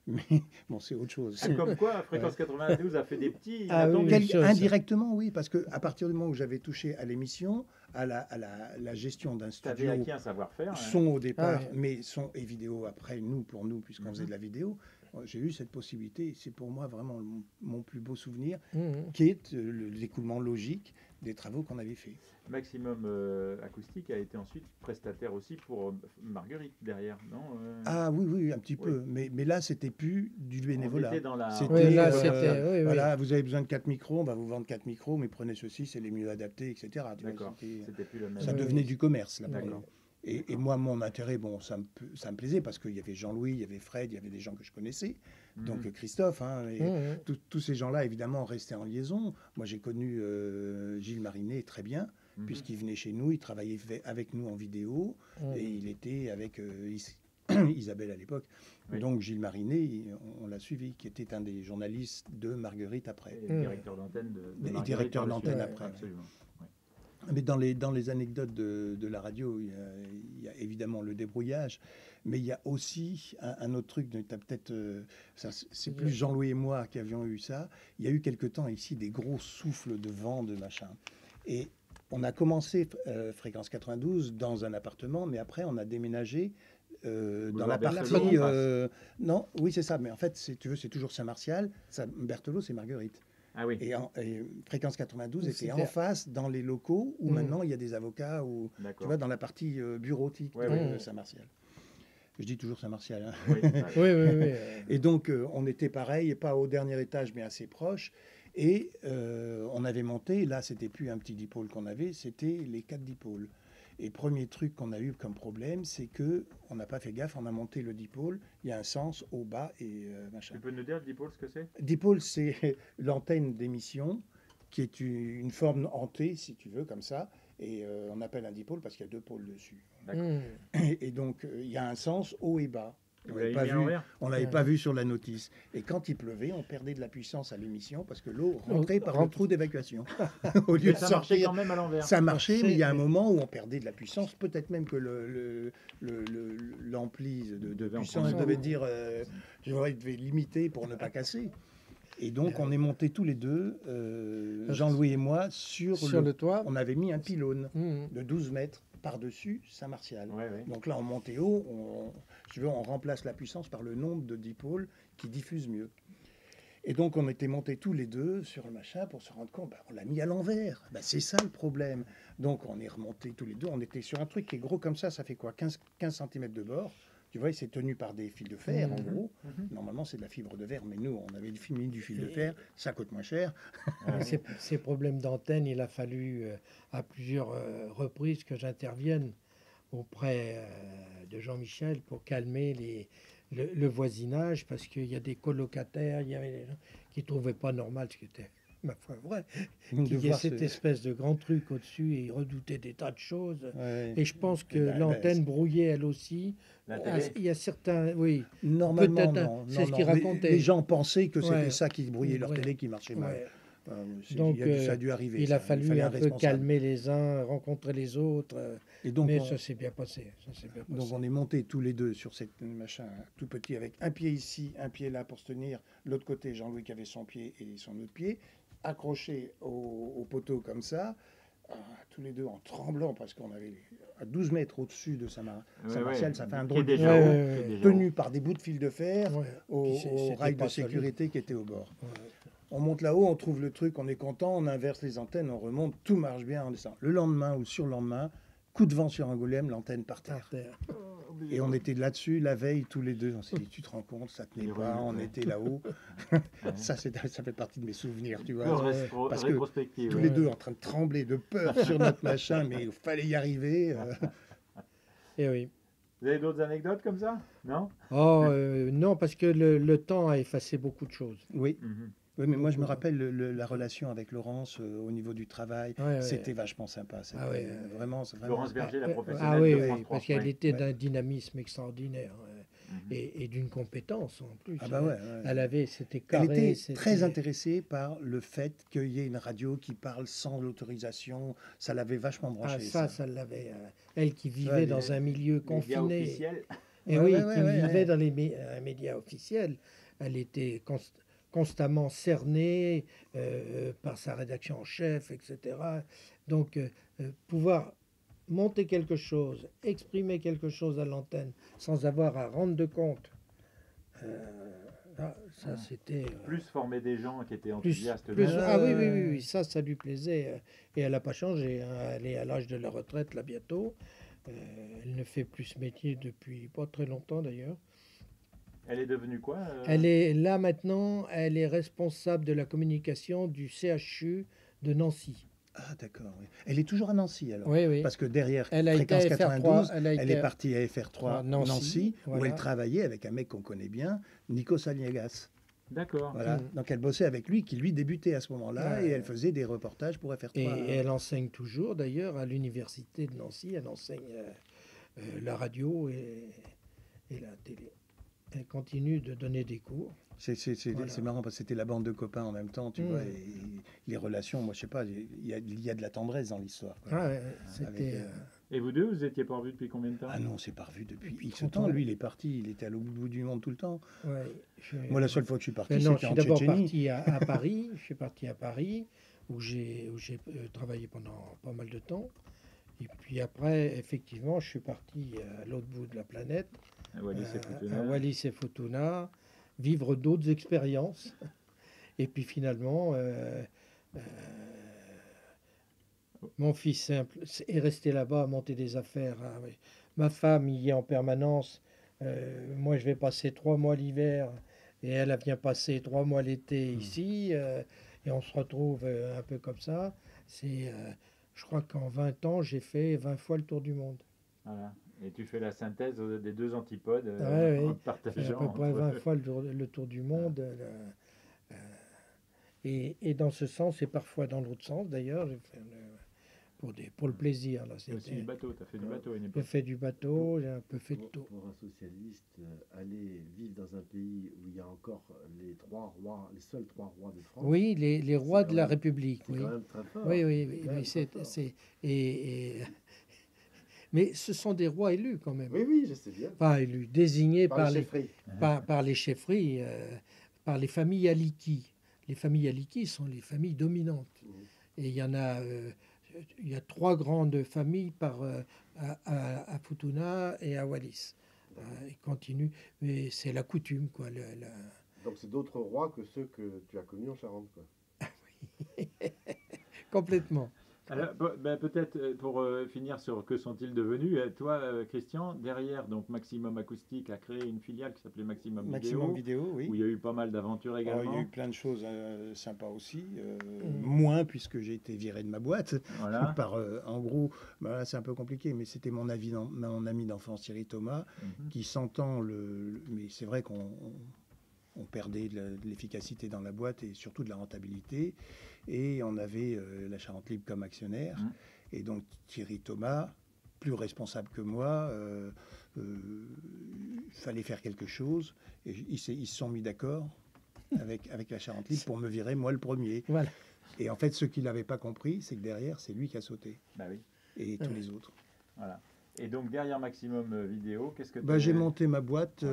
Mais bon, c'est autre chose.
Comme quoi, Fréquence 92 a fait des petits...
Indirectement, oui, parce qu'à partir du moment où j'avais touché à l'émission, à la gestion d'un studio...
Tu avais acquis un savoir-faire.
Son au départ, mais son et vidéo après, pour nous, puisqu'on faisait de la vidéo, j'ai eu cette possibilité. C'est pour moi vraiment mon plus beau souvenir, qui est l'écoulement logique des travaux qu'on avait faits.
Maximum Acoustique a été ensuite prestataire aussi pour Marguerite derrière, non?
Oui, un petit peu. Mais là, c'était plus du bénévolat.
C'était
vous avez besoin de 4 micros, on va vous vendre 4 micros, mais prenez ceci, c'est les mieux adaptés, etc.
D'accord. C'était plus le même.
Ça devenait du commerce, là.
D'accord.
Et moi, mon intérêt, ça me plaisait parce qu'il y avait Jean-Louis, il y avait Fred, il y avait des gens que je connaissais, donc Christophe, tous ces gens-là, évidemment, restaient en liaison. Moi, j'ai connu Gilles Marinet très bien, puisqu'il venait chez nous, il travaillait avec nous en vidéo, et il était avec Isabelle à l'époque. Donc Gilles Marinet, on l'a suivi, qui était un des journalistes de Marguerite après.
Et directeur d'antenne de Marguerite.
Et directeur d'antenne après.
Absolument.
Mais dans les anecdotes de la radio, il y a évidemment le débrouillage, mais il y a aussi un autre truc, peut-être, c'est plus Jean-Louis et moi qui avions eu ça. Il y a eu quelque temps ici des gros souffles de vent, de machin. Et on a commencé Fréquence 92 dans un appartement, mais après on a déménagé dans la partie... non, oui c'est ça, mais en fait, tu veux, c'est toujours Saint-Martial. Berthelot, c'est Marguerite.
Ah oui.
Et Fréquence 92 était en face dans les locaux où maintenant il y a des avocats, ou tu vois, dans la partie bureautique de Saint-Martial. Je dis toujours Saint-Martial. Hein.
Oui,
oui.
Et donc on était pareil, pas au dernier étage mais assez proche. Et on avait monté, là c'était plus un petit dipôle qu'on avait, c'était les 4 dipôles. Et premier truc qu'on a eu comme problème, c'est que on n'a pas fait gaffe, on a monté le dipôle, il y a un sens au bas et machin.
Tu peux nous dire le dipôle ce que c'est?
Dipôle, c'est l'antenne d'émission qui est une forme hantée, si tu veux, comme ça. Et on appelle un dipôle parce qu'il y a 2 pôles dessus. Et donc il y a un sens haut et bas. On l'avait pas vu sur la notice. Et quand il pleuvait, on perdait de la puissance à l'émission parce que l'eau rentrait par le trou d'évacuation.
Au lieu de ça marchait quand même à l'envers.
Ça marchait, mais il y a un moment où on perdait de la puissance. Peut-être même que l'ampli de puissance devait dire je devais limiter pour ne pas casser. Et donc on est montés tous les deux, Jean-Louis et moi, sur le toit. On avait mis un pylône de 12 mètres par-dessus Saint-Martial. Donc là, on montait haut, on remplace la puissance par le nombre de dipôles qui diffusent mieux. Et donc, on était montés tous les deux sur le machin pour se rendre compte, on l'a mis à l'envers. C'est ça le problème. Donc, on est remontés tous les deux. On était sur un truc qui est gros comme ça fait quoi, 15 cm de bord. Tu vois, c'est tenu par des fils de fer, en gros. Normalement, c'est de la fibre de verre, mais nous, on avait mis du fil de fer. Ça coûte moins cher.
Ces problèmes d'antenne, il a fallu à plusieurs reprises que j'intervienne auprès de Jean-Michel pour calmer le voisinage, parce qu'il y a des colocataires, il y avait des gens qui ne trouvaient pas normal, ce qui était, ma foi, vrai, qu'il y ait cette espèce de grand truc au-dessus et ils redoutaient des tas de choses. Et je pense que l'antenne brouillait elle aussi. Il y a certains, oui.
Normalement, non.
C'est ce qu'ils racontaient.
Les gens pensaient que c'était ça qui brouillait leur télé qui marchait mal.
Donc,
ça a dû arriver.
Il a fallu un peu calmer les uns, rencontrer les autres.
Et donc,
mais ça s'est bien passé.
Donc on est montés tous les deux sur cette machin tout petit avec un pied ici, un pied là pour se tenir. L'autre côté, Jean-Louis qui avait son pied et son autre pied, accrochés au poteau comme ça, tous les deux en tremblant parce qu'on avait à 12 mètres au-dessus de Saint-Martial, ça fait un drôle de haut, tenu par des bouts de fil de fer aux rails de sécurité qui étaient au bord. On monte là-haut, on trouve le truc, on est content, on inverse les antennes, on remonte, tout marche bien, on descend. Le lendemain ou sur le lendemain, coup de vent sur Angoulême, l'antenne par terre. Et on était là-dessus la veille tous les deux. On s'est dit, tu te rends compte, ça tenait pas, on était là-haut. ça fait partie de mes souvenirs, tu vois. Parce que tous les deux en train de trembler de peur sur notre machin, mais il fallait y arriver.
Et oui.
Vous avez d'autres anecdotes comme ça? Non?
Non, parce que le temps a effacé beaucoup de choses.
Oui. Oui, mais moi je me rappelle la relation avec Laurence au niveau du travail, c'était vachement sympa. Vraiment,
Laurence Berger, la professionnelle de France 3.
Parce qu'elle était d'un dynamisme extraordinaire et d'une compétence en plus. Elle avait, c'était carré.
Elle était très intéressée par le fait qu'il y ait une radio qui parle sans l'autorisation. Ça l'avait vachement branché.
Ça l'avait. Elle qui vivait dans un milieu confiné.
Et
qui vivait dans les médias officiels. Elle était constamment cernée par sa rédaction en chef, etc. Donc, pouvoir monter quelque chose, exprimer quelque chose à l'antenne sans avoir à rendre de compte, ça c'était...
Plus former des gens qui étaient enthousiastes.
Oui, ça lui plaisait. Et elle n'a pas changé. Elle est à l'âge de la retraite, là, bientôt. Elle ne fait plus ce métier depuis pas très longtemps, d'ailleurs.
Elle est devenue quoi
Elle est là maintenant, elle est responsable de la communication du CHU de Nancy.
Ah d'accord, oui. Elle est toujours à Nancy alors.
Oui.
Parce que derrière
elle
Fréquence 92, elle est partie à FR3 Nancy, où elle travaillait avec un mec qu'on connaît bien, Nico Saliegas.
D'accord.
Voilà. Donc elle bossait avec lui, qui lui débutait à ce moment-là, et elle faisait des reportages pour FR3.
Et elle enseigne toujours d'ailleurs à l'université de Nancy, elle enseigne la radio et la télé. elle continue de donner des cours.
C'est marrant parce que c'était la bande de copains en même temps, tu vois, et les relations, moi je sais pas, il y a de la tendresse dans l'histoire.
Et vous deux, vous étiez pas revus depuis combien de temps?
Ah non, on s'est pas revus depuis X temps. Lui, il est parti, il était à l'autre bout du monde tout le temps.
Ouais,
moi, la seule fois que je suis parti,
c'était en
Tchétchénie.
Je suis d'abord parti à Paris. Je suis parti à Paris, où j'ai travaillé pendant pas mal de temps. Et puis après, effectivement, je suis parti à l'autre bout de la planète,
à
Wallis et Futuna, vivre d'autres expériences. Et puis finalement, mon fils est resté là-bas à monter des affaires. Ma femme y est en permanence. Moi, je vais passer 3 mois l'hiver et elle vient passer 3 mois l'été ici. Et on se retrouve un peu comme ça. Je crois qu'en 20 ans, j'ai fait 20 fois le tour du monde.
Voilà. Et tu fais la synthèse des deux antipodes
en
partageant.
À peu près 20 fois le tour du monde. Et dans ce sens, et parfois dans l'autre sens d'ailleurs, pour le plaisir. Là,
aussi du bateau, tu as fait du bateau à une époque.
J'ai fait du bateau, j'ai un peu fait de tout.
Pour un socialiste, aller vivre dans un pays où il y a encore les seuls 3 rois de France.
Oui, les rois de la République.
C'est quand même très fort.
Oui. Mais ce sont des rois élus quand même.
Oui, je sais bien.
Pas élus, désignés par les
chefferies.
Par les familles Aliki. Les familles Aliki sont les familles dominantes. Et il y en a... il y a 3 grandes familles à Futuna et à Wallis. Ils continuent, mais c'est la coutume, quoi.
Donc c'est d'autres rois que ceux que tu as connus en Charente, quoi.
Oui, complètement.
Alors, peut-être pour finir sur que sont-ils devenus, toi, Christian, derrière donc Maximum Acoustique a créé une filiale qui s'appelait Maximum
Vidéo, oui.
Où il y a eu pas mal d'aventures également.
Il y a eu plein de choses sympas aussi, moins puisque j'ai été viré de ma boîte.
Voilà.
En gros, c'est un peu compliqué, mais c'était mon ami d'enfance Thierry Thomas qui s'entend mais c'est vrai qu'on perdait de l'efficacité dans la boîte et surtout de la rentabilité. Et on avait la Charente Libre comme actionnaire. Et donc Thierry Thomas, plus responsable que moi, fallait faire quelque chose. Et ils se sont mis d'accord avec la Charente Libre pour me virer, moi le premier.
Voilà.
Et en fait, ce qu'il n'avait pas compris, c'est que derrière, c'est lui qui a sauté.
Bah oui.
Et tous les autres.
Voilà. Et donc derrière Maximum Vidéo, qu'est-ce que
j'ai monté ma boîte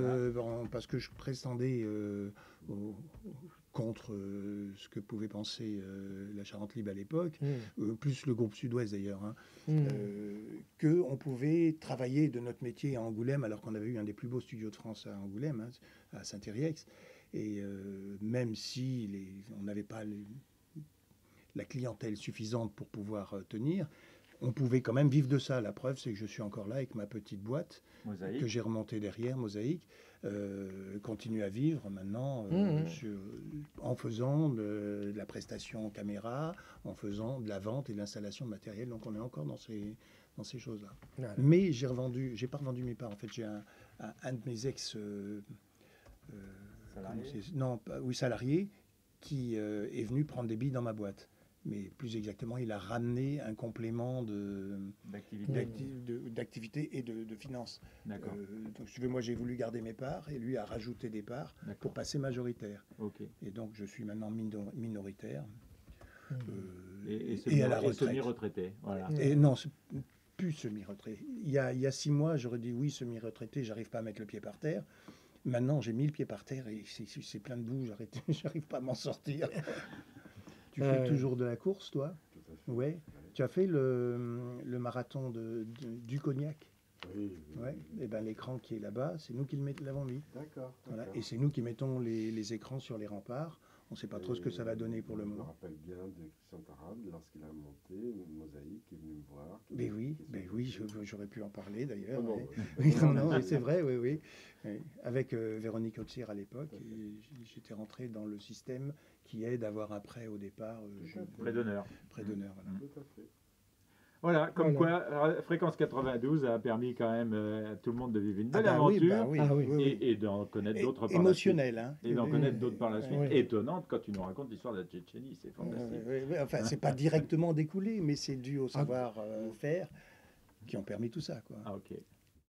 parce que je prétendais contre ce que pouvait penser la Charente Libre à l'époque, plus le groupe Sud-Ouest d'ailleurs, qu'on pouvait travailler de notre métier à Angoulême, alors qu'on avait eu un des plus beaux studios de France à Angoulême, à Saint-Thierry-Ex. Et même si on n'avait pas la clientèle suffisante pour pouvoir tenir, on pouvait quand même vivre de ça. La preuve, c'est que je suis encore là avec ma petite boîte
Mosaïque,
que j'ai remontée derrière, Mosaïque, continue à vivre maintenant en faisant de la prestation caméra, en faisant de la vente et de l'installation de matériel. Donc on est encore dans ces choses-là. Voilà. Mais j'ai pas revendu mes parts. En fait, j'ai un de mes ex salariés qui est venu prendre des billes dans ma boîte. Mais plus exactement, il a ramené un complément d'activité et de finances.
D'accord.
Donc, moi, j'ai voulu garder mes parts et lui a rajouté des parts pour passer majoritaire.
Okay.
Et donc, je suis maintenant minoritaire.
Et
à la retraite.
Semi-retraité. Voilà.
Et non, plus semi-retraité. Il y a 6 mois, j'aurais dit oui, semi-retraité, j'arrive pas à mettre le pied par terre. Maintenant, j'ai mis le pied par terre et c'est plein de boue, j'arrive pas à m'en sortir. Tu fais toujours de la course, toi? Ouais. Tu as fait le marathon du Cognac?
Oui.
Ouais. Et ben l'écran qui est là-bas, c'est nous qui l'avons mis.
D'accord.
Voilà. Et c'est nous qui mettons les écrans sur les remparts. On ne sait pas trop ce que ça va donner pour le moment.
Je me rappelle bien de Christian Tarab lorsqu'il a monté Mosaïque, qui est venu me voir.
Mais oui, j'aurais pu en parler d'ailleurs.
Oh
non, c'est vrai, oui. Avec Véronique Auxier à l'époque, j'étais rentré dans le système qui aide à avoir un prêt au départ.
Prêt d'honneur.
Prêt d'honneur, voilà.
Tout à fait.
Voilà, quoi, Fréquence 92 a permis quand même à tout le monde de vivre une belle aventure et d'en connaître d'autres par la suite. Et d'en connaître d'autres par la suite. Étonnante quand tu nous racontes l'histoire de la Tchétchénie, c'est fantastique.
Enfin, c'est pas directement découlé, mais c'est dû au savoir-faire qui ont permis tout ça, quoi.
Ah, ok.